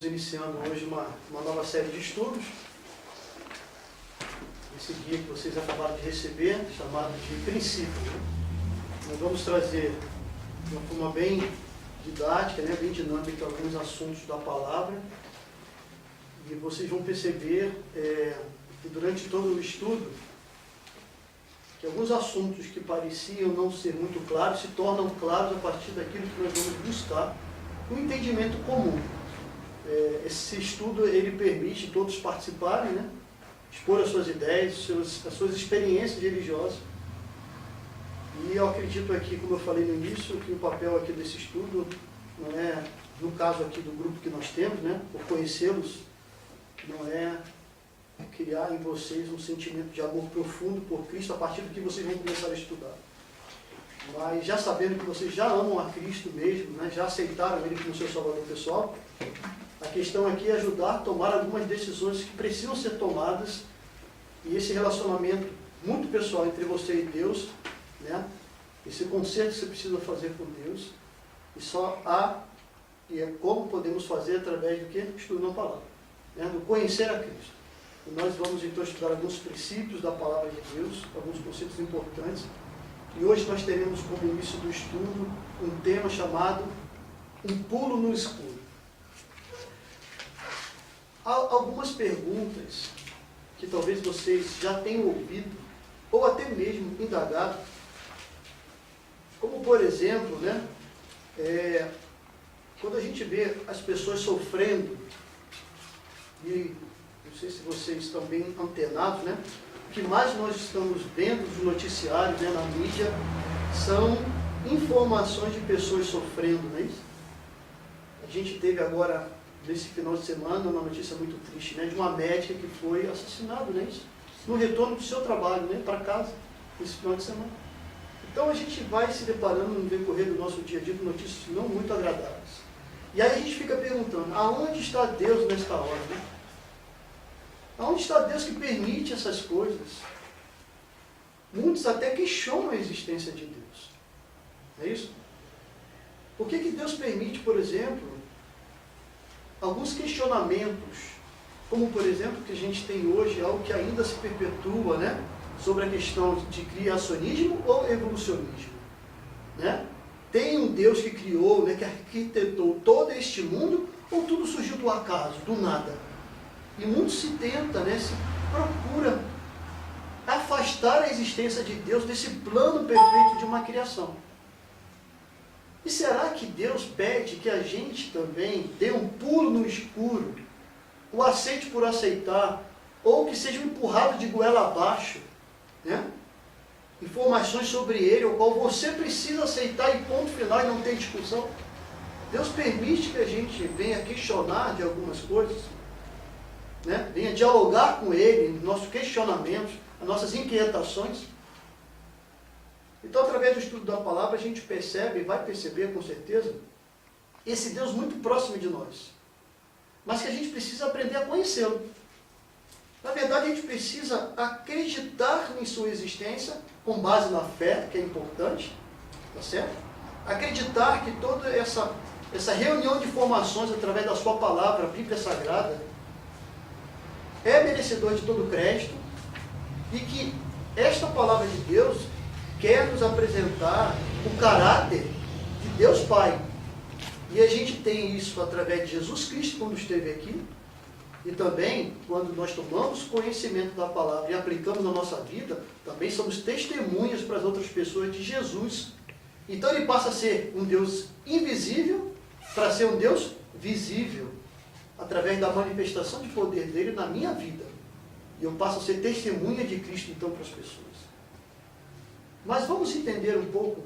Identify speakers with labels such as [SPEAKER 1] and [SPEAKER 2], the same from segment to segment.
[SPEAKER 1] Iniciando hoje uma nova série de estudos. Esse guia que vocês acabaram de receber, chamado de Princípios. Nós vamos trazer de uma forma bem didática, bem dinâmica, alguns assuntos da palavra. E vocês vão perceber que durante todo o estudo, que alguns assuntos que pareciam não ser muito claros, se tornam claros a partir daquilo que nós vamos buscar um entendimento comum. Esse estudo ele permite todos participarem, expor as suas ideias, as suas experiências religiosas. E eu acredito aqui, como eu falei no início, que o papel aqui desse estudo não é, no caso aqui do grupo que nós temos, por conhecê-los, não é criar em vocês um sentimento de amor profundo por Cristo a partir do que vocês vão começar a estudar. Mas já sabendo que vocês já amam a Cristo mesmo, já aceitaram Ele como seu Salvador pessoal, a questão aqui é ajudar a tomar algumas decisões que precisam ser tomadas, e esse relacionamento muito pessoal entre você e Deus, esse conserto que você precisa fazer com Deus, e é como podemos fazer através do que? Estudando a palavra, do conhecer a Cristo. E nós vamos então estudar alguns princípios da palavra de Deus, alguns conceitos importantes, e hoje nós teremos como início do estudo um tema chamado Um Pulo no Escuro. Há algumas perguntas que talvez vocês já tenham ouvido, ou até mesmo indagado, como por exemplo, quando a gente vê as pessoas sofrendo, e não sei se vocês estão bem antenados, o que mais nós estamos vendo nos noticiários, na mídia, são informações de pessoas sofrendo, não é isso? A gente teve agora, nesse final de semana, uma notícia muito triste, de uma médica que foi assassinada, não é isso? No retorno do seu trabalho, para casa, nesse final de semana. Então a gente vai se deparando no decorrer do nosso dia a dia com notícias não muito agradáveis. E aí a gente fica perguntando, aonde está Deus nesta hora, Aonde está Deus que permite essas coisas? Muitos até questionam a existência de Deus. Não é isso? Por que Deus permite, por exemplo, alguns questionamentos, como por exemplo, que a gente tem hoje, algo que ainda se perpetua, sobre a questão de criacionismo ou evolucionismo. Tem um Deus que criou, que arquitetou todo este mundo, ou tudo surgiu do acaso, do nada? E muito se tenta, se procura afastar a existência de Deus desse plano perfeito de uma criação. E será que Deus pede que a gente também dê um pulo no escuro, o aceite por aceitar, ou que seja empurrado de goela abaixo, informações sobre Ele, o qual você precisa aceitar e ponto final e não tem discussão? Deus permite que a gente venha questionar de algumas coisas, venha dialogar com Ele, nossos questionamentos, as nossas inquietações. Então, através do estudo da palavra, a gente percebe, e vai perceber com certeza, esse Deus muito próximo de nós, mas que a gente precisa aprender a conhecê-lo. Na verdade, a gente precisa acreditar em sua existência, com base na fé, que é importante, tá certo? Acreditar que toda essa reunião de informações através da sua palavra, a Bíblia Sagrada, é merecedor de todo crédito, e que esta palavra de Deus quer nos apresentar o caráter de Deus Pai. E a gente tem isso através de Jesus Cristo, quando esteve aqui, e também quando nós tomamos conhecimento da palavra e aplicamos na nossa vida, também somos testemunhas para as outras pessoas de Jesus. Então ele passa a ser um Deus invisível para ser um Deus visível, através da manifestação de poder dele na minha vida. E eu passo a ser testemunha de Cristo, então, para as pessoas. Mas vamos entender um pouco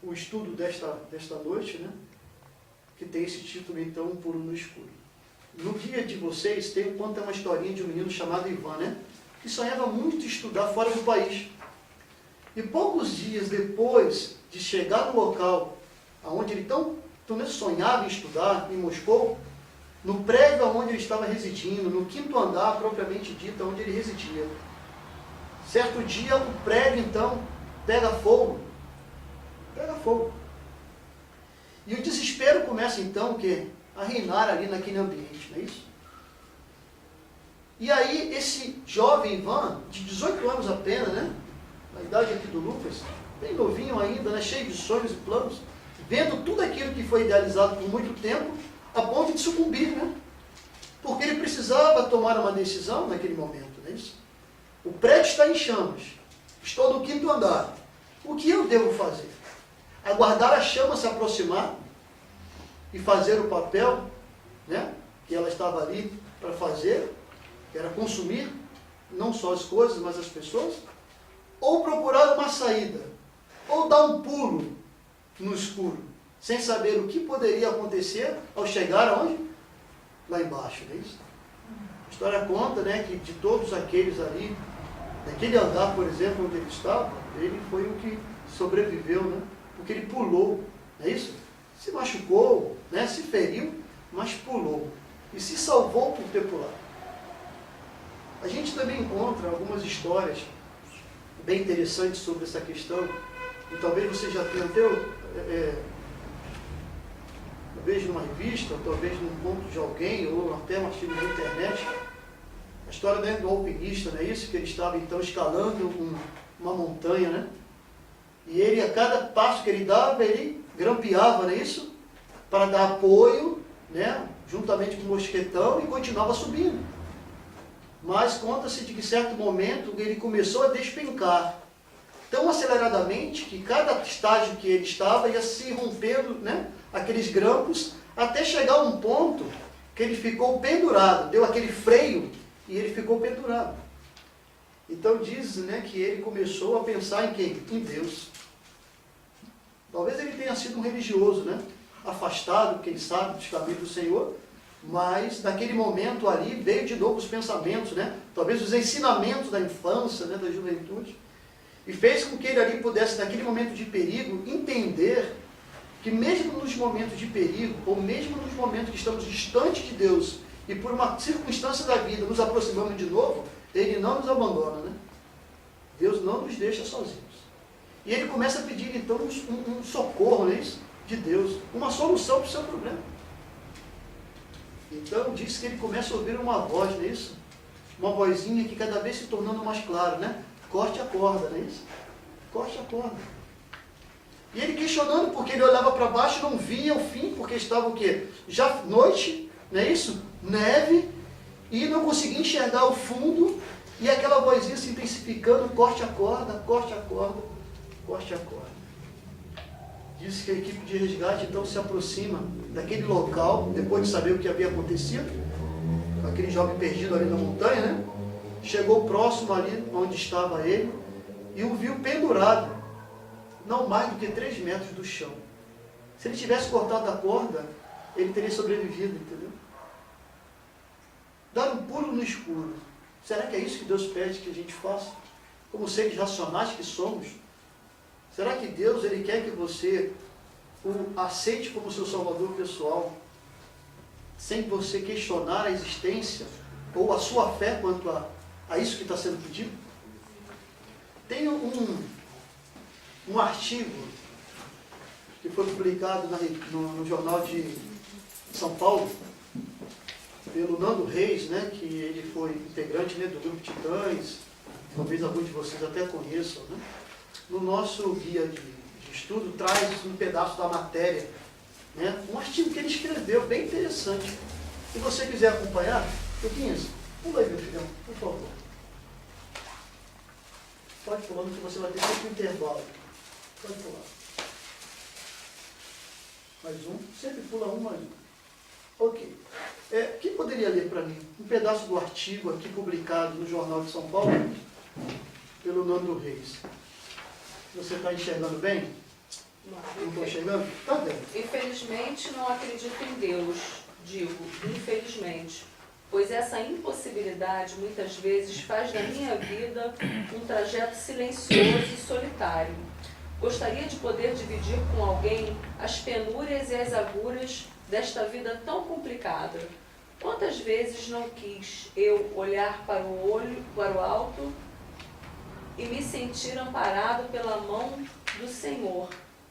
[SPEAKER 1] o estudo desta noite, que tem esse título, então, Um Pulo no Escuro. No guia de vocês, conta uma historinha de um menino chamado Ivan, que sonhava muito estudar fora do país. E poucos dias depois de chegar no local onde ele tão sonhava em estudar, em Moscou, no prédio onde ele estava residindo, no 5º andar, propriamente dito, onde ele residia. Certo dia, o prédio, então, pega fogo. E o desespero começa, então, a reinar ali naquele ambiente, não é isso? E aí esse jovem Ivan, de 18 anos apenas, né? Na idade aqui do Lucas, bem novinho ainda, né? Cheio de sonhos e planos, vendo tudo aquilo que foi idealizado por muito tempo, a ponto de sucumbir, né? Porque ele precisava tomar uma decisão naquele momento, não é isso? O prédio está em chamas, estou no 5º andar, o que eu devo fazer? Aguardar a chama se aproximar e fazer o papel, né, que ela estava ali para fazer, que era consumir não só as coisas, mas as pessoas, ou procurar uma saída, ou dar um pulo no escuro, sem saber o que poderia acontecer ao chegar aonde? Lá embaixo, não é isso? A história conta, né, que de todos aqueles ali, naquele andar, por exemplo, onde ele estava, ele foi o que sobreviveu, né? Porque ele pulou, não é isso? Se machucou, né? Se feriu, mas pulou. E se salvou por ter pulado. A gente também encontra algumas histórias bem interessantes sobre essa questão, e talvez você já tenha até, talvez numa revista, ou talvez num conto de alguém, ou até um artigo na internet, a história, né, do alpinista, não é isso? Que ele estava então escalando uma montanha, né? E ele, a cada passo que ele dava, ele grampeava, não é isso? Para dar apoio, né? Juntamente com o mosquetão, e continuava subindo. Mas conta-se de que em certo momento ele começou a despencar tão aceleradamente que cada estágio que ele estava ia se rompendo, né? Aqueles grampos, até chegar a um ponto que ele ficou pendurado, deu aquele freio e ele ficou pendurado. Então diz, né, que ele começou a pensar em quem? Em Deus. Talvez ele tenha sido um religioso, né? Afastado, quem sabe, dos caminhos do Senhor, mas naquele momento ali veio de novo os pensamentos, né? Talvez os ensinamentos da infância, né, da juventude, e fez com que ele ali pudesse, naquele momento de perigo, entender que mesmo nos momentos de perigo, ou mesmo nos momentos que estamos distantes de Deus, e por uma circunstância da vida nos aproximamos de novo, Ele não nos abandona, né? Deus não nos deixa sozinhos. E ele começa a pedir então um socorro, não é isso? De Deus, uma solução para o seu problema. Então diz que ele começa a ouvir uma voz, não é isso? Uma vozinha que cada vez se tornando mais clara, né? Corte a corda, não é isso? Corte a corda. E ele questionando, porque ele olhava para baixo e não via o fim, porque estava o quê? Já noite, não é isso? Neve, e não conseguia enxergar o fundo, e aquela vozinha se intensificando, corte a corda, corte a corda, corte a corda. Diz que a equipe de resgate então se aproxima daquele local, depois de saber o que havia acontecido, com aquele jovem perdido ali na montanha, né? Chegou próximo ali onde estava ele, e o viu pendurado, não mais do que 3 metros do chão. Se ele tivesse cortado a corda, ele teria sobrevivido, entendeu? Dar um pulo no escuro. Será que é isso que Deus pede que a gente faça? Como seres racionais que somos? Será que Deus ele quer que você o aceite como seu salvador pessoal, sem você questionar a existência ou a sua fé quanto a isso que está sendo pedido? Tem um artigo que foi publicado no jornal de São Paulo, pelo Nando Reis, né, que ele foi integrante, né, do grupo Titãs, talvez alguns de vocês até conheçam, né? No nosso guia de estudo traz um pedaço da matéria, né, um artigo que ele escreveu, bem interessante. Se você quiser acompanhar, Luquinhas, pula aí, meu filhão, por favor. Pode pulando que você vai ter sempre um intervalo. Pode pular. Mais um, sempre pula um, mais um. Ok. Quem poderia ler para mim um pedaço do artigo aqui publicado no Jornal de São Paulo, pelo Nando Reis? Você está enxergando bem? Não estou enxergando? Está vendo?
[SPEAKER 2] Infelizmente, não acredito em Deus, digo, infelizmente, pois essa impossibilidade muitas vezes faz da minha vida um trajeto silencioso e solitário. Gostaria de poder dividir com alguém as penúrias e as agruras desta vida tão complicada. Quantas vezes não quis eu olhar para o alto e me sentir amparado pela mão do Senhor,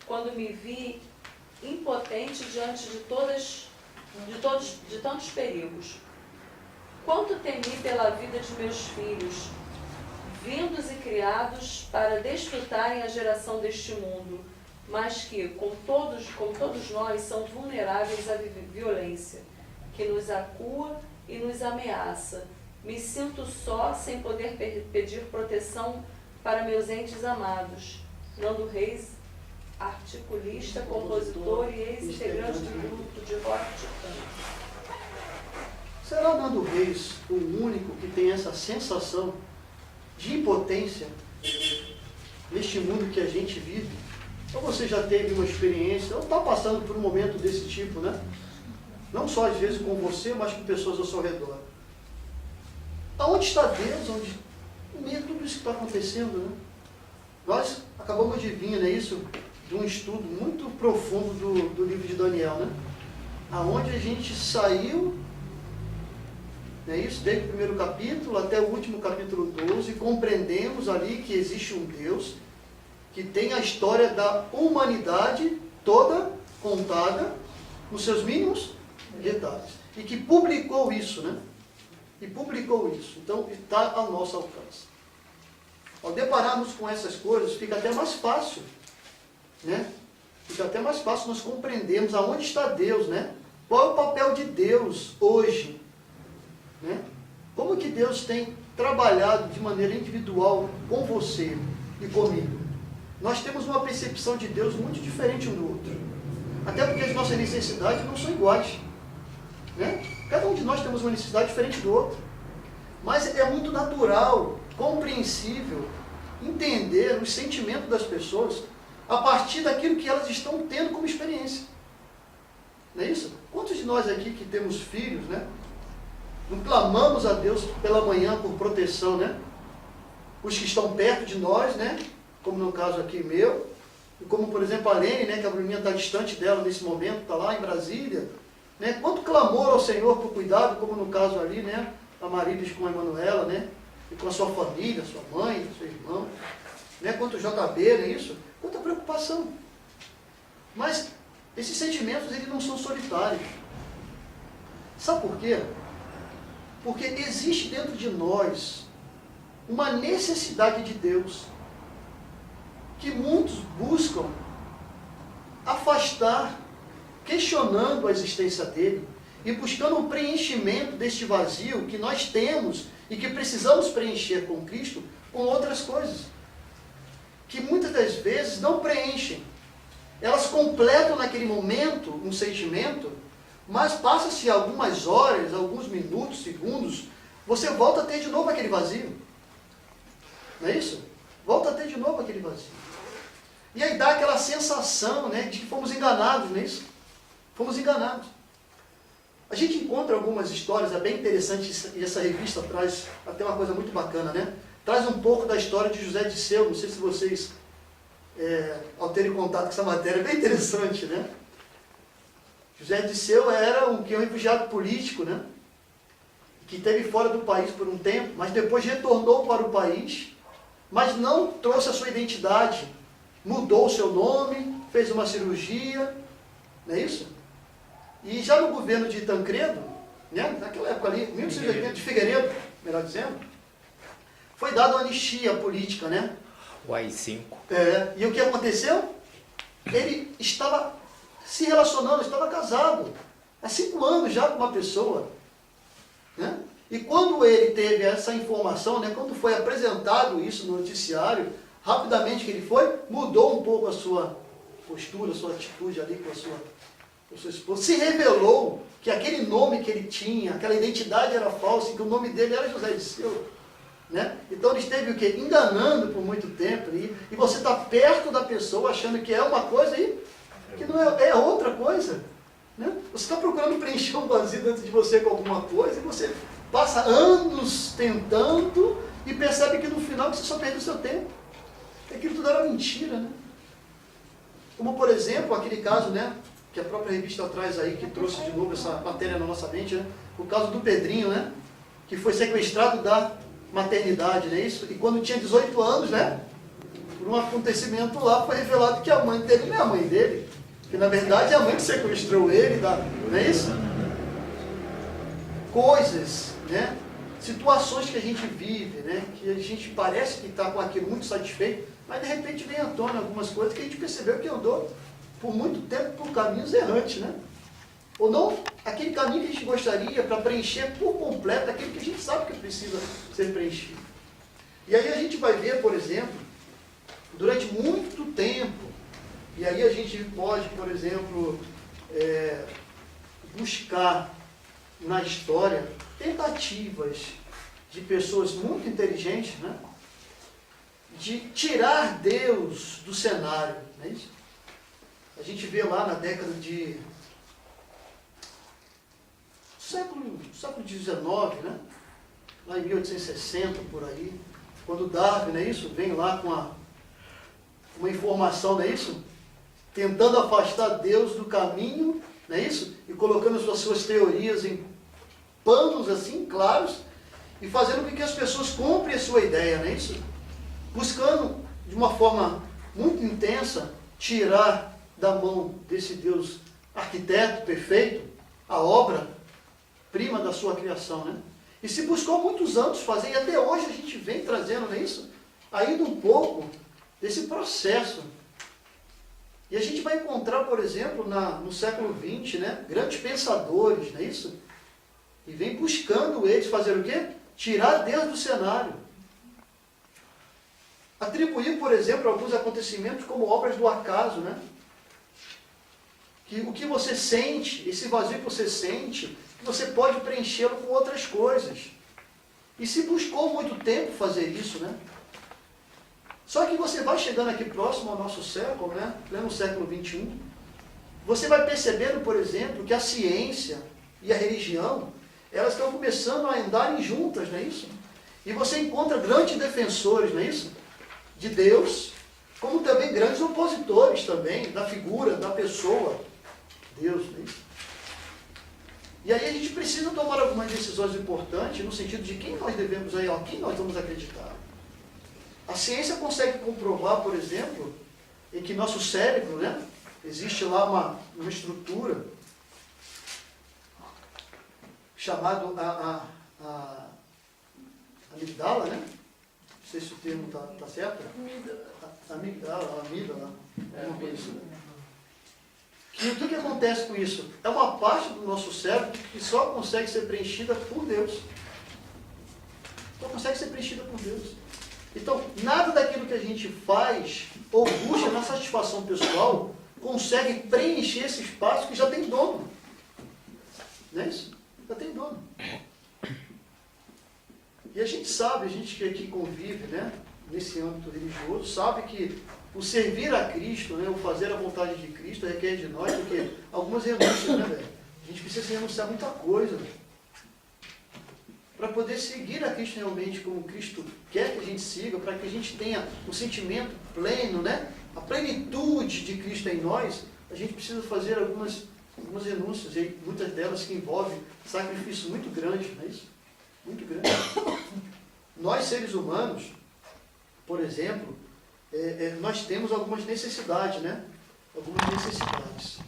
[SPEAKER 2] quando me vi impotente diante de todas de tantos perigos. Quanto temi pela vida de meus filhos, vindos e criados para desfrutarem a geração deste mundo, mas que, como todos nós, são vulneráveis à violência, que nos acua e nos ameaça. Me sinto só, sem poder pedir proteção para meus entes amados. Nando Reis, articulista, compositor e ex-integrante do grupo de rock Titã.
[SPEAKER 1] Será Nando Reis o único que tem essa sensação de impotência neste mundo que a gente vive? Ou você já teve uma experiência, ou está passando por um momento desse tipo, né? Não só às vezes com você, mas com pessoas ao seu redor. Aonde está Deus? Onde, no meio de tudo isso que está acontecendo, né? Nós acabamos de vir, né, isso, de um estudo muito profundo do livro de Daniel, né? Aonde a gente saiu, né, isso, desde o primeiro capítulo até o último capítulo 12, compreendemos ali que existe um Deus que tem a história da humanidade toda contada nos seus mínimos detalhes. E que publicou isso, né? E publicou isso. Então, está ao nosso alcance. Ao depararmos com essas coisas, fica até mais fácil, né? Fica até mais fácil nós compreendermos aonde está Deus, né? Qual é o papel de Deus hoje, né? Como que Deus tem trabalhado de maneira individual com você e comigo? Nós temos uma percepção de Deus muito diferente um do outro. Até porque as nossas necessidades não são iguais, né? Cada um de nós temos uma necessidade diferente do outro. Mas é muito natural, compreensível, entender os sentimentos das pessoas a partir daquilo que elas estão tendo como experiência. Não é isso? Quantos de nós aqui que temos filhos, né? Não clamamos a Deus pela manhã por proteção, né? Os que estão perto de nós, né? Como no caso aqui meu, e como por exemplo a Lene, né? Que a Bruninha está distante dela nesse momento, está lá em Brasília, né? Quanto clamor ao Senhor por cuidado, como no caso ali, né? A Marilis com a Emanuela, né? E com a sua família, sua mãe, seu irmão, né? Quanto JB, não é isso? Quanta preocupação. Mas esses sentimentos, eles não são solitários. Sabe por quê? Porque existe dentro de nós uma necessidade de Deus que muitos buscam afastar, questionando a existência dele e buscando um preenchimento deste vazio que nós temos e que precisamos preencher com Cristo com outras coisas, que muitas das vezes não preenchem. Elas completam naquele momento um sentimento, mas passa-se algumas horas, alguns minutos, segundos, você volta a ter de novo aquele vazio. Não é isso? Volta a ter de novo aquele vazio. E aí dá aquela sensação, né, de que fomos enganados, não é isso? Fomos enganados. A gente encontra algumas histórias, é bem interessante, e essa revista traz até uma coisa muito bacana, né? Traz um pouco da história de José Disseu, não sei se vocês, ao terem contato com essa matéria, é bem interessante, né? José Disseu era um refugiado político, né? Que esteve fora do país por um tempo, mas depois retornou para o país, mas não trouxe a sua identidade, mudou o seu nome, fez uma cirurgia, não é isso? E já no governo de Tancredo, né, naquela época ali, 1880, de Figueiredo, melhor dizendo, foi dada uma anistia política, né?
[SPEAKER 3] O AI-5.
[SPEAKER 1] E o que aconteceu? Ele estava se relacionando, estava casado, há 5 anos já com uma pessoa, né? E quando ele teve essa informação, né, quando foi apresentado isso no noticiário, rapidamente que ele foi, mudou um pouco a sua postura, a sua atitude ali com a sua esposa. Se revelou que aquele nome que ele tinha, aquela identidade era falsa, e que o nome dele era José Disseu, né? Então ele esteve o quê? Enganando por muito tempo. E você está perto da pessoa achando que é uma coisa e que não é outra coisa, né? Você está procurando preencher um vazio dentro de você com alguma coisa e você passa anos tentando e percebe que no final você só perdeu o seu tempo. Aquilo tudo era mentira, né? Como, por exemplo, aquele caso, né, que a própria revista traz aí, que trouxe de novo essa matéria na nossa mente, né? O caso do Pedrinho, né? Que foi sequestrado da maternidade, né? Isso? E quando tinha 18 anos, né? Por um acontecimento lá, foi revelado que a mãe dele não é a mãe dele. Que na verdade é a mãe que sequestrou ele, não é isso? coisas, né? Situações que a gente vive, né? Que a gente parece que está com aquilo muito satisfeito, mas de repente vem à tona algumas coisas que a gente percebeu que andou por muito tempo por caminhos errantes, né? Ou não aquele caminho que a gente gostaria para preencher por completo aquilo que a gente sabe que precisa ser preenchido. E aí a gente vai ver, por exemplo, durante muito tempo, e aí a gente pode, por exemplo, buscar na história tentativas de pessoas muito inteligentes, né, de tirar Deus do cenário. Não é isso? A gente vê lá na década de século XIX, né, lá em 1860, por aí, quando Darwin, não é isso, vem lá com uma informação, não é isso? Tentando afastar Deus do caminho, não é isso? E colocando as suas teorias em panos assim, claros, e fazendo com que as pessoas comprem a sua ideia, não é isso? Buscando, de uma forma muito intensa, tirar da mão desse Deus arquiteto perfeito, a obra-prima da sua criação, né? E se buscou muitos anos fazer, e até hoje a gente vem trazendo, não é isso? Ainda um pouco desse processo. E a gente vai encontrar, por exemplo, no século XX, né, grandes pensadores, não é isso? E vem buscando eles fazer o quê? Tirar Deus do cenário. Atribuir, por exemplo, alguns acontecimentos como obras do acaso, né? Que o que você sente, esse vazio que você sente, você pode preenchê-lo com outras coisas. E se buscou muito tempo fazer isso, né? Só que você vai chegando aqui próximo ao nosso século, né? Pleno século XXI, você vai percebendo, por exemplo, que a ciência e a religião, elas estão começando a andarem juntas, não é isso? E você encontra grandes defensores, não é isso? De Deus, como também grandes opositores também, da figura, da pessoa, Deus, não é isso? E aí a gente precisa tomar algumas decisões importantes no sentido de quem nós devemos aí, ó, quem nós vamos acreditar. A ciência consegue comprovar, por exemplo, em que nosso cérebro, né, existe lá uma estrutura chamada a amígdala, né? Não sei se o termo está certo. Amígdala, uma coisa assim. E o que acontece com isso? É uma parte do nosso cérebro que só consegue ser preenchida por Deus. Só consegue ser preenchida por Deus. Então, nada daquilo que a gente faz ou busca na satisfação pessoal consegue preencher esse espaço que já tem dono. Não é isso? Já tem dono. E a gente sabe, a gente que aqui convive, né, nesse âmbito religioso, sabe que o servir a Cristo, né, o fazer a vontade de Cristo, requer de nós algumas renúncias, né, velho? A gente precisa renunciar a muita coisa, velho, para poder seguir a Cristo realmente como Cristo quer que a gente siga, para que a gente tenha um sentimento pleno, né, a plenitude de Cristo em nós, a gente precisa fazer algumas renúncias, e muitas delas que envolvem sacrifício muito grande, não é isso? Muito grande. Nós, seres humanos, por exemplo, nós temos algumas necessidades, né? Algumas necessidades.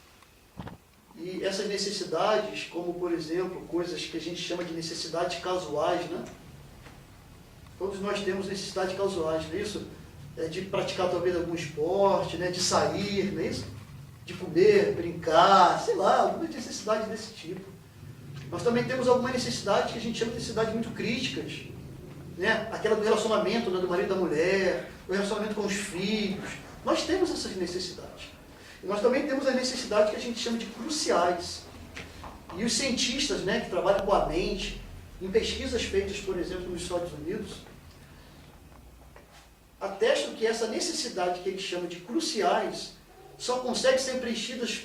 [SPEAKER 1] E essas necessidades, como por exemplo, coisas que a gente chama de necessidades casuais, né? Todos nós temos necessidades casuais, não é isso? De praticar talvez algum esporte, né? De sair, não é isso? De comer, brincar, sei lá, algumas necessidades desse tipo. Nós também temos algumas necessidades que a gente chama de necessidades muito críticas, né? Aquela do relacionamento, né, do marido e da mulher, o relacionamento com os filhos. Nós temos essas necessidades. E nós também temos as necessidades que a gente chama de cruciais. E os cientistas, né, que trabalham com a mente, em pesquisas feitas, por exemplo, nos Estados Unidos, atestam que essa necessidade que eles chamam de cruciais só consegue ser preenchidas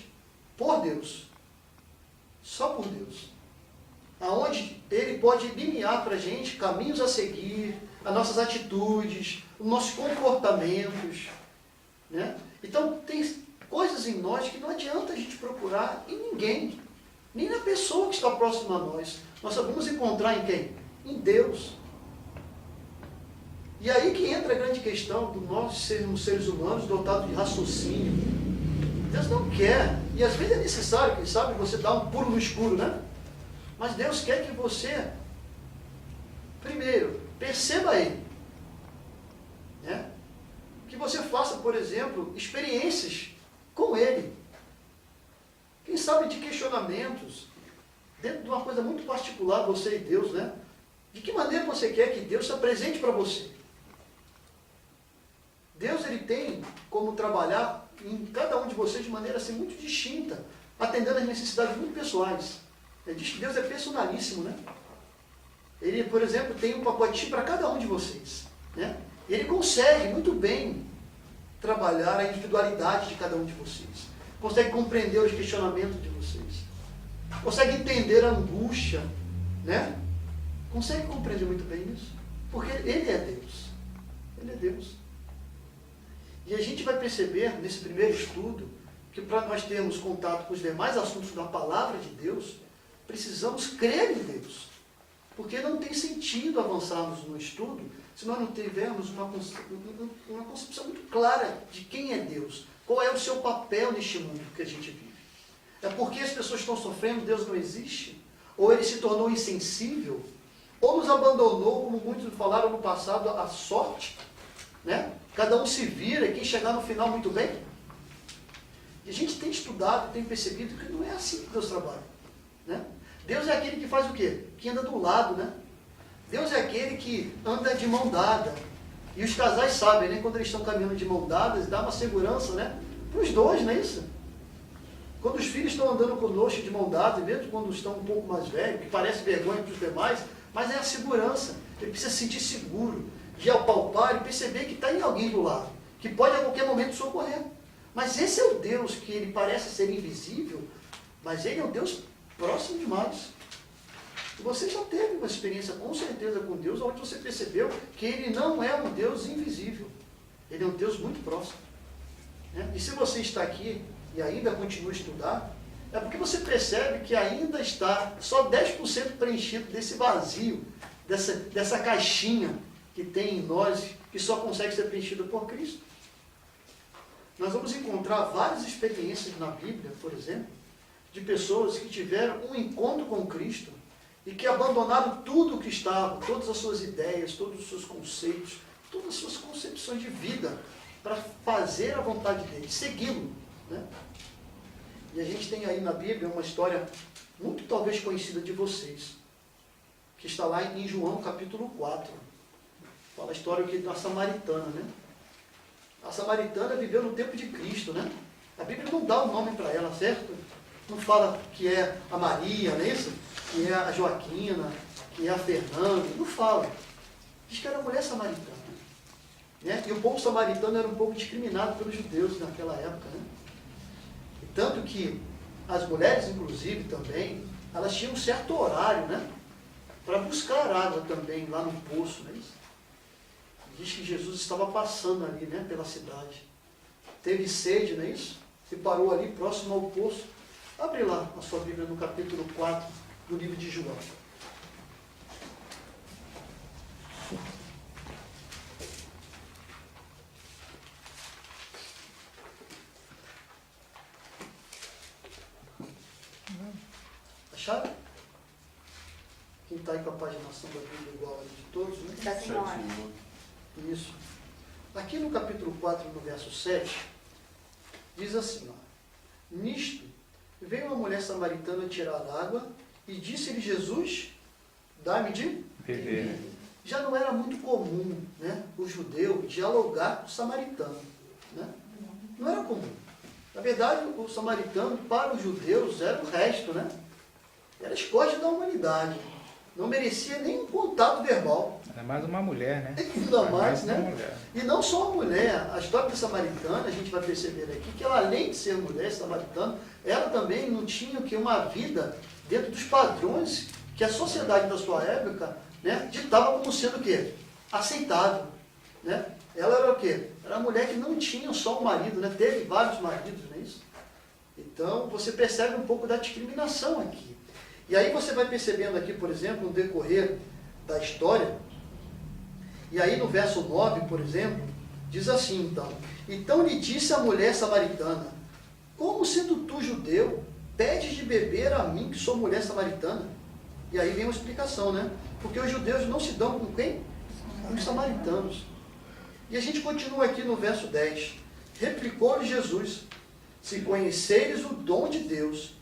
[SPEAKER 1] por Deus. Só por Deus. Aonde Ele pode delinear para a gente caminhos a seguir, as nossas atitudes, os nossos comportamentos, né? Então, tem coisas em nós que não adianta a gente procurar em ninguém, nem na pessoa que está próxima a nós. Nós só vamos encontrar em quem? Em Deus. E aí que entra a grande questão do nós sermos seres humanos dotados de raciocínio. Deus não quer, e às vezes é necessário, quem sabe, você dar um pulo no escuro, né? Mas Deus quer que você, primeiro, perceba Ele. Né? Que você faça, por exemplo, experiências com Ele. Quem sabe de questionamentos, dentro de uma coisa muito particular, você e Deus, né? De que maneira você quer que Deus se apresente para você? Deus, Ele tem como trabalhar em cada um de vocês de maneira assim, muito distinta, atendendo às necessidades muito pessoais. Ele diz que Deus é personalíssimo, né? Ele, por exemplo, tem um pacotinho para cada um de vocês, né? E Ele consegue muito bem trabalhar a individualidade de cada um de vocês. Consegue compreender os questionamentos de vocês. Consegue entender a angústia, né? Consegue compreender muito bem isso. Porque Ele é Deus. Ele é Deus. E a gente vai perceber, nesse primeiro estudo, que para nós termos contato com os demais assuntos da palavra de Deus, precisamos crer em Deus. Porque não tem sentido avançarmos no estudo se nós não tivermos uma concepção muito clara de quem é Deus. Qual é o seu papel neste mundo que a gente vive. É porque as pessoas estão sofrendo, Deus não existe? Ou Ele se tornou insensível? Ou nos abandonou, como muitos falaram no passado, a sorte? Né? Cada um se vira e quem chegar no final muito bem? E a gente tem estudado, tem percebido que não é assim que Deus trabalha. Né? Deus é aquele que faz o quê? Que anda do lado, né? Deus é aquele que anda de mão dada. E os casais sabem, né? Quando eles estão caminhando de mão dadas, dá uma segurança, né? Para os dois, não é isso? Quando os filhos estão andando conosco de mão dada, mesmo quando estão um pouco mais velhos, que parece vergonha para os demais, mas é a segurança. Ele precisa se sentir seguro, de apalpar e perceber que está em alguém do lado, que pode a qualquer momento socorrer. Mas esse é o Deus que ele parece ser invisível, mas ele é um Deus próximo demais. E você já teve uma experiência com certeza com Deus, onde você percebeu que Ele não é um Deus invisível. Ele é um Deus muito próximo. Né? E se você está aqui e ainda continua a estudar, é porque você percebe que ainda está só 10% preenchido desse vazio, dessa caixinha que tem em nós, que só consegue ser preenchida por Cristo. Nós vamos encontrar várias experiências na Bíblia, por exemplo, de pessoas que tiveram um encontro com Cristo e que abandonaram tudo o que estava, todas as suas ideias, todos os seus conceitos, todas as suas concepções de vida, para fazer a vontade dele, segui-lo. Né? E a gente tem aí na Bíblia uma história muito talvez conhecida de vocês, que está lá em João capítulo 4. Fala a história aqui da samaritana, né? A samaritana viveu no tempo de Cristo, né? A Bíblia não dá um nome para ela, certo? Não fala que é a Maria, não é isso? Que é a Joaquina, que é a Fernanda, não fala. Diz que era mulher samaritana. Né? E o povo samaritano era um pouco discriminado pelos judeus naquela época. Né? E tanto que as mulheres, inclusive, também, elas tinham um certo horário, né? Para buscar água também, lá no poço, não é isso? Diz que Jesus estava passando ali, né, pela cidade. Teve sede, não é isso? Se parou ali próximo ao poço. Abre lá a sua Bíblia no capítulo 4 do livro de João. Acharam? Quem está aí com a paginação da Bíblia igual a de todos, né?
[SPEAKER 2] Da senhora.
[SPEAKER 1] Isso. Aqui no capítulo 4, no verso 7, diz assim, ó, nisto, veio uma mulher samaritana tirar água e disse-lhe Jesus, dá-me de
[SPEAKER 3] beber.
[SPEAKER 1] Já não era muito comum, né, o judeu dialogar com o samaritano. Né? Não era comum. Na verdade, o samaritano, para os judeus, era o resto, né? Era a escória da humanidade. Não merecia nem um contato verbal.
[SPEAKER 3] Era mais uma mulher, né?
[SPEAKER 1] Ainda mais, né?
[SPEAKER 3] Mulher.
[SPEAKER 1] E não só a mulher. A história da samaritana, a gente vai perceber aqui, que ela, além de ser mulher samaritana, ela também não tinha que uma vida dentro dos padrões que a sociedade da sua época, né, ditava como sendo o quê? Aceitável. Né? Ela era o quê? Era uma mulher que não tinha só um marido, né? Teve vários maridos, não é isso? Então, você percebe um pouco da discriminação aqui. E aí você vai percebendo aqui, por exemplo, no decorrer da história, e aí no verso 9, por exemplo, diz assim, então lhe disse a mulher samaritana, como sendo tu judeu, pedes de beber a mim que sou mulher samaritana? E aí vem uma explicação, né? Porque os judeus não se dão com quem? Com os samaritanos. E a gente continua aqui no verso 10. Replicou-lhe Jesus: se conheceres o dom de Deus,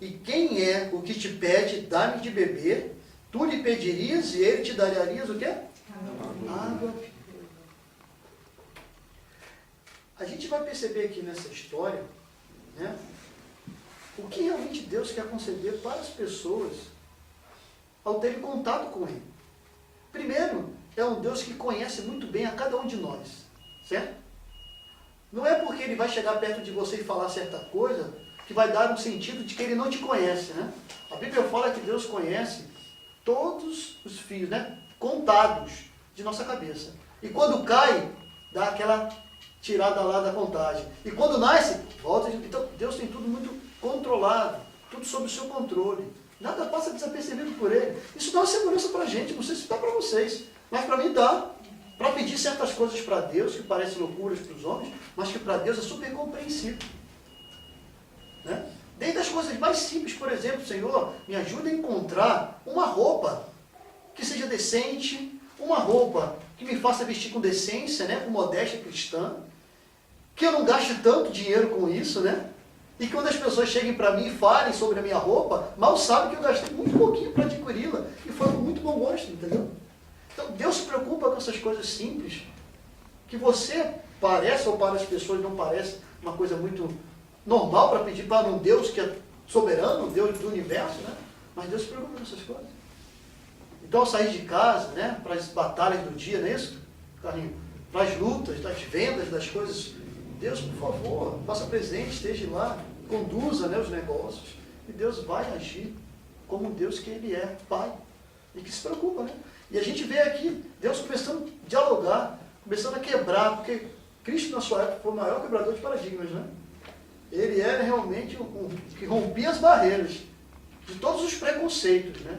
[SPEAKER 1] e quem é o que te pede, dá-me de beber, tu lhe pedirias e ele te daria o quê? Água. A gente vai perceber aqui nessa história, né, o que realmente Deus quer conceder para as pessoas ao terem contato com Ele. Primeiro, é um Deus que conhece muito bem a cada um de nós, certo? Não é porque Ele vai chegar perto de você e falar certa coisa que vai dar um sentido de que Ele não te conhece, né? A Bíblia fala que Deus conhece todos os fios, né, contados de nossa cabeça. E quando cai, dá aquela tirada lá da contagem. E quando nasce, volta. Então, Deus tem tudo muito controlado, tudo sob o seu controle. Nada passa desapercebido por Ele. Isso dá uma segurança para a gente, não sei se dá para vocês, mas para mim dá. Para pedir certas coisas para Deus, que parecem loucuras para os homens, mas que para Deus é super compreensível. Né? Desde as coisas mais simples, por exemplo, Senhor, me ajuda a encontrar uma roupa que seja decente, uma roupa que me faça vestir com decência, né, com modéstia cristã, que eu não gaste tanto dinheiro com isso, né? E que quando as pessoas cheguem para mim e falem sobre a minha roupa, mal sabem que eu gastei muito pouquinho para adquiri-la e foi com muito bom gosto, entendeu? Então Deus se preocupa com essas coisas simples, que você parece, ou para as pessoas não parece, uma coisa muito normal para pedir para um Deus que é soberano, Deus do universo, né? Mas Deus se preocupa com essas coisas. Então, ao sair de casa, né, para as batalhas do dia, não é isso, Carlinhos? Para as lutas, das vendas, das coisas, Deus, por favor, faça presente, esteja lá, conduza, né, os negócios, e Deus vai agir como um Deus que Ele é, Pai, e que se preocupa, né? E a gente vê aqui Deus começando a dialogar, começando a quebrar, porque Cristo, na sua época, foi o maior quebrador de paradigmas, né? Ele era realmente o que rompia as barreiras de todos os preconceitos, né?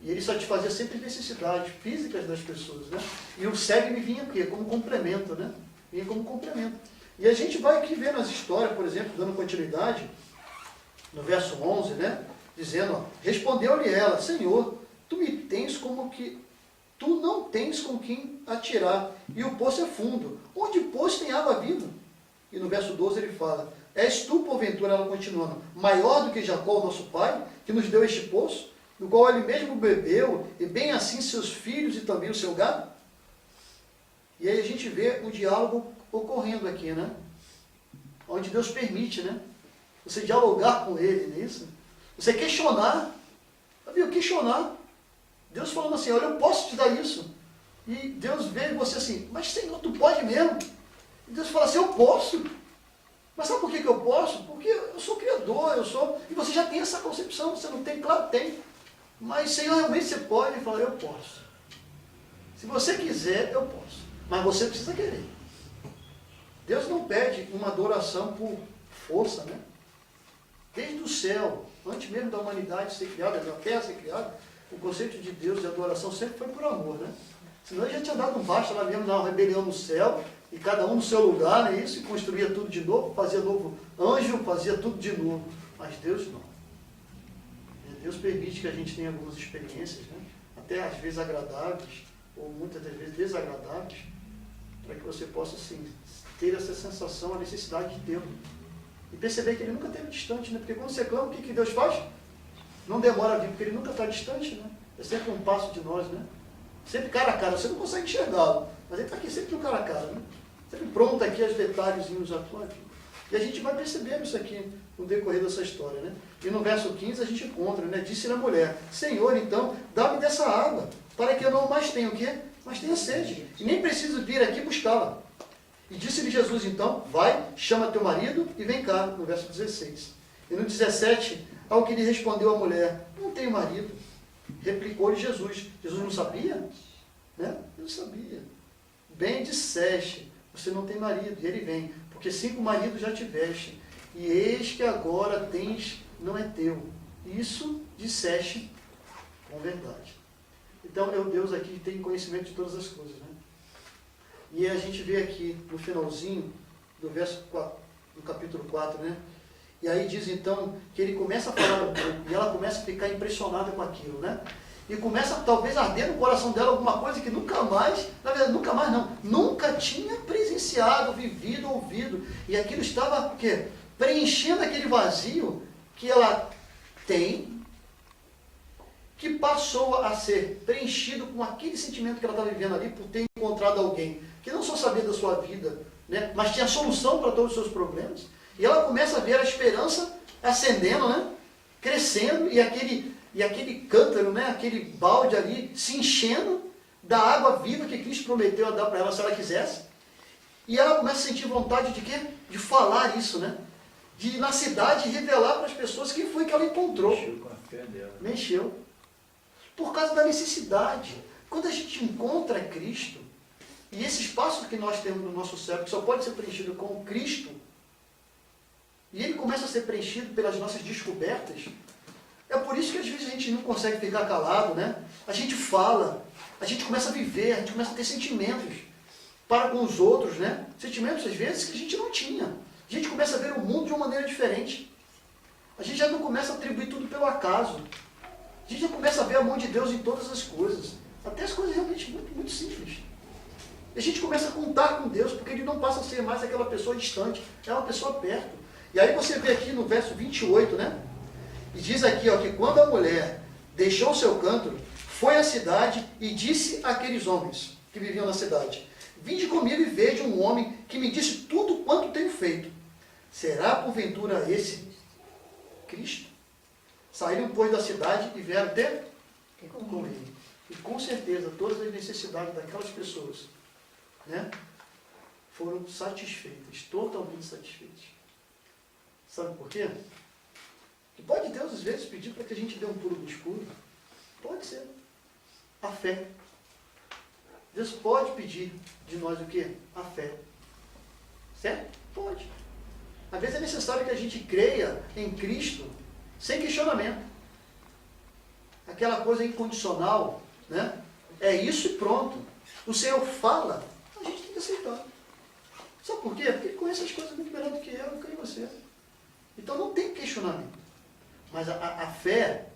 [SPEAKER 1] E ele satisfazia sempre necessidades físicas das pessoas, né? E o segue-me vinha o quê? Como complemento, né? Vinha como complemento. E a gente vai aqui ver nas histórias, por exemplo, dando continuidade, no verso 11, né? Dizendo, ó, respondeu-lhe ela: Senhor, tu me tens como que tu não tens com quem atirar, e o poço é fundo. Onde, pois, tem água viva? E no verso 12 ele fala: és tu, porventura, ela continuando, maior do que Jacó, nosso pai, que nos deu este poço, do qual ele mesmo bebeu, e bem assim seus filhos e também o seu gado? E aí a gente vê um diálogo ocorrendo aqui, né? Onde Deus permite, né? Você dialogar com Ele, não é isso? Você questionar, viu? Questionar. Deus falando assim, olha, eu posso te dar isso. E Deus vê você assim, mas Senhor, tu pode mesmo? E Deus fala assim, eu posso. Mas sabe por que eu posso? Porque eu sou criador, eu sou... E você já tem essa concepção, você não tem? Claro, tem. Mas, Senhor, realmente você pode? Ele fala, eu posso. Se você quiser, eu posso. Mas você precisa querer. Deus não pede uma adoração por força, né? Desde o céu, antes mesmo da humanidade ser criada, da terra ser criada, o conceito de Deus de adoração sempre foi por amor, né? Senão ele já tinha dado um basta lá mesmo, uma rebelião no céu, e cada um no seu lugar, né? Isso, e construía tudo de novo, fazia novo anjo, fazia tudo de novo. Mas Deus não. Deus permite que a gente tenha algumas experiências, né? Até às vezes agradáveis, ou muitas das vezes desagradáveis, para que você possa, assim, ter essa sensação, a necessidade de tê-lo. E perceber que ele nunca esteve distante, né? Porque quando você clama, o que Deus faz? Não demora a vir, porque ele nunca está distante, né? É sempre um passo de nós, né? Sempre cara a cara, você não consegue enxergá-lo, mas ele está aqui sempre no cara a cara, né? Sempre pronto aqui aos detalhezinhos da tua vida. E a gente vai percebendo isso aqui no decorrer dessa história, né? E no verso 15 a gente encontra, né? Disse-lhe a mulher, Senhor, então, dá-me dessa água, para que eu não mais tenha o quê? Mas tenha sede, e nem preciso vir aqui buscá-la. E disse-lhe Jesus, então, vai, chama teu marido e vem cá, no verso 16. E no 17, ao que lhe respondeu a mulher, não tenho marido. Replicou-lhe Jesus. Jesus não sabia? Né? Ele não sabia. Bem disseste, você não tem marido. E ele vem, porque 5 maridos já tiveste, e eis que agora tens, não é teu. Isso disseste com verdade. Então, é o Deus aqui que tem conhecimento de todas as coisas, né? E a gente vê aqui, no finalzinho do verso 4, do capítulo 4, né? E aí diz então que ele começa a falar um pouco, e ela começa a ficar impressionada com aquilo, né? E começa talvez a arder no coração dela alguma coisa que nunca mais, na verdade nunca mais não, nunca tinha presenciado, vivido, ouvido. E aquilo estava o quê? Preenchendo aquele vazio que ela tem, que passou a ser preenchido com aquele sentimento que ela estava vivendo ali por ter encontrado alguém que não só sabia da sua vida, né, mas tinha solução para todos os seus problemas. E ela começa a ver a esperança ascendendo, né, crescendo, e aquele cântaro, né, aquele balde ali se enchendo da água viva que Cristo prometeu a dar para ela se ela quisesse. E ela começa a sentir vontade de quê? De falar isso, né? De ir na cidade revelar para as pessoas quem foi que ela encontrou.
[SPEAKER 3] Mexeu com a fé dela.
[SPEAKER 1] Mexeu. Por causa da necessidade. Quando a gente encontra Cristo, e esse espaço que nós temos no nosso cérebro, que só pode ser preenchido com Cristo, e ele começa a ser preenchido pelas nossas descobertas, é por isso que às vezes a gente não consegue ficar calado, né? A gente fala, a gente começa a viver, a gente começa a ter sentimentos para com os outros, né? Sentimentos, às vezes, que a gente não tinha. A gente começa a ver o mundo de uma maneira diferente. A gente já não começa a atribuir tudo pelo acaso. A gente já começa a ver a mão de Deus em todas as coisas. Até as coisas realmente muito, muito simples. E a gente começa a contar com Deus, porque ele não passa a ser mais aquela pessoa distante, é uma pessoa perto. E aí você vê aqui no verso 28, né? E diz aqui, ó, que quando a mulher deixou o seu cântaro, foi à cidade e disse àqueles homens que viviam na cidade: vinde comigo e vede um homem que me disse tudo quanto tenho feito. Será porventura esse Cristo? Saíram, pois, da cidade e vieram ter com ele. E com certeza todas as necessidades daquelas pessoas, né, foram satisfeitas, totalmente satisfeitas. Sabe por quê? Que pode Deus, às vezes, pedir para que a gente dê um pulo no escuro. Pode ser. A fé. Deus pode pedir de nós o quê? A fé. Certo? Pode. Às vezes é necessário que a gente creia em Cristo sem questionamento. Aquela coisa incondicional, né? É isso e pronto. O Senhor fala, a gente tem que aceitar. Sabe por quê? Porque Ele conhece as coisas muito melhor do que eu e você. Então não tem questionamento. Mas a fé,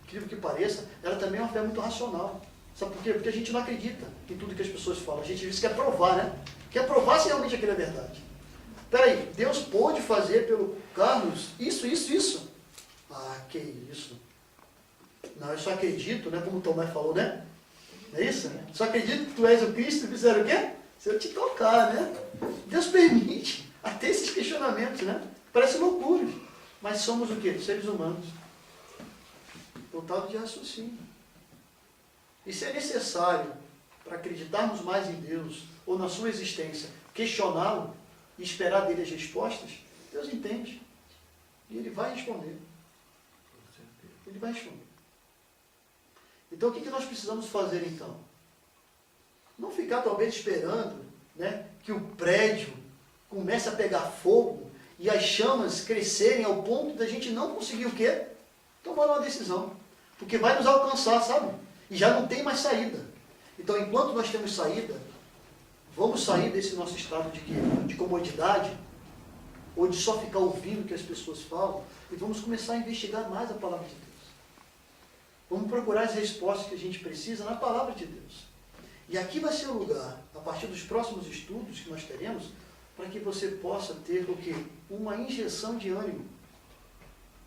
[SPEAKER 1] incrível que pareça, ela também é uma fé muito racional. Sabe por quê? Porque a gente não acredita em tudo que as pessoas falam. A gente às vezes quer provar, né? Quer provar se realmente aquilo é verdade. Peraí, Deus pôde fazer pelo Carlos isso. Ah, que isso. Não, eu só acredito, né? Como o Tomé falou, né? Não é isso? Só acredito que tu és o Cristo e fizeram o quê? Se eu te tocar, né? Deus permite até esses questionamentos, né? Parece loucura. Mas somos o quê? Seres humanos. Dotado de raciocínio. E se é necessário, para acreditarmos mais em Deus, ou na sua existência, questioná-lo e esperar dele as respostas, Deus entende. E Ele vai responder. Ele vai responder. Então, o que nós precisamos fazer, então? Não ficar, talvez, esperando, né, que o prédio comece a pegar fogo e as chamas crescerem ao ponto da gente não conseguir o quê? Tomar uma decisão. Porque vai nos alcançar, sabe? E já não tem mais saída. Então, enquanto nós temos saída, vamos sair desse nosso estado de quê? De comodidade, ou de só ficar ouvindo o que as pessoas falam, e vamos começar a investigar mais a palavra de Deus. Vamos procurar as respostas que a gente precisa na palavra de Deus. E aqui vai ser o lugar, a partir dos próximos estudos que nós teremos, para que você possa ter o quê? Uma injeção de ânimo.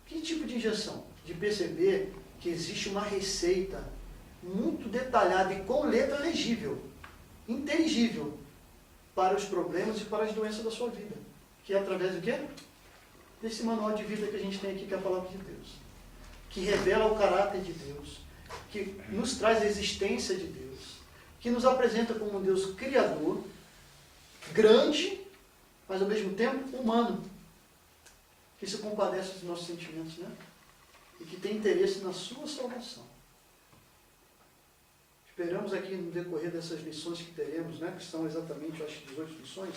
[SPEAKER 1] Que tipo de injeção? De perceber que existe uma receita muito detalhada e com letra legível, inteligível, para os problemas e para as doenças da sua vida. Que é através do quê? Desse manual de vida que a gente tem aqui, que é a palavra de Deus. Que revela o caráter de Deus, que nos traz a existência de Deus, que nos apresenta como um Deus criador, grande, mas ao mesmo tempo humano, que se compadece dos nossos sentimentos, né? E que tem interesse na sua salvação. Esperamos aqui no decorrer dessas lições que teremos, né? Que são exatamente, eu acho, 18 lições.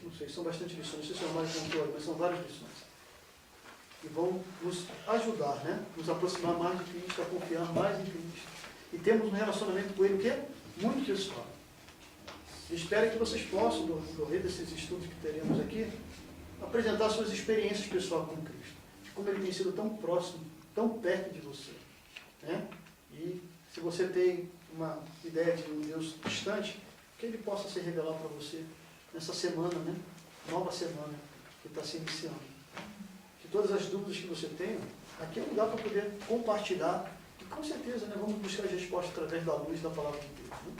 [SPEAKER 1] Não sei, são bastante lições, não sei se é mais controle, mas são várias lições. Que vão nos ajudar, né? Nos aproximar mais de Cristo, a confiar mais em Cristo. E temos um relacionamento com Ele, o quê? Muito pessoal. Espero que vocês possam, no decorrer desses estudos que teremos aqui, apresentar suas experiências pessoais com Cristo, de como Ele tem sido tão próximo, tão perto de você. Né? E se você tem uma ideia de um Deus distante, que Ele possa se revelar para você nessa semana, né? Nova semana que está se iniciando. Que todas as dúvidas que você tenha, aqui é um lugar para poder compartilhar, e com certeza, né, vamos buscar as respostas através da luz da palavra de Deus. Né?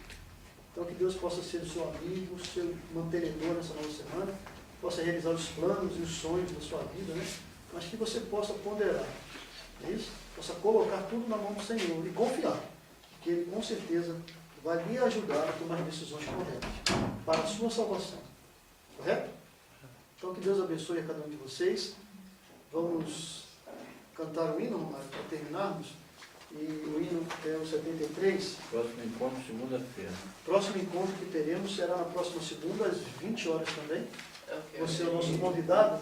[SPEAKER 1] Então que Deus possa ser o seu amigo, o seu mantenedor nessa nova semana, possa realizar os planos e os sonhos da sua vida, né? Mas que você possa ponderar, é isso? Possa colocar tudo na mão do Senhor e confiar, que Ele com certeza vai lhe ajudar a tomar decisões corretas para a sua salvação. Correto? Então que Deus abençoe a cada um de vocês. Vamos cantar o hino para terminarmos. E o hino é o 73.
[SPEAKER 3] Próximo encontro, segunda-feira.
[SPEAKER 1] Próximo encontro que teremos será na próxima segunda, às 20 horas também.
[SPEAKER 2] Ok.
[SPEAKER 1] Você é o nosso convidado.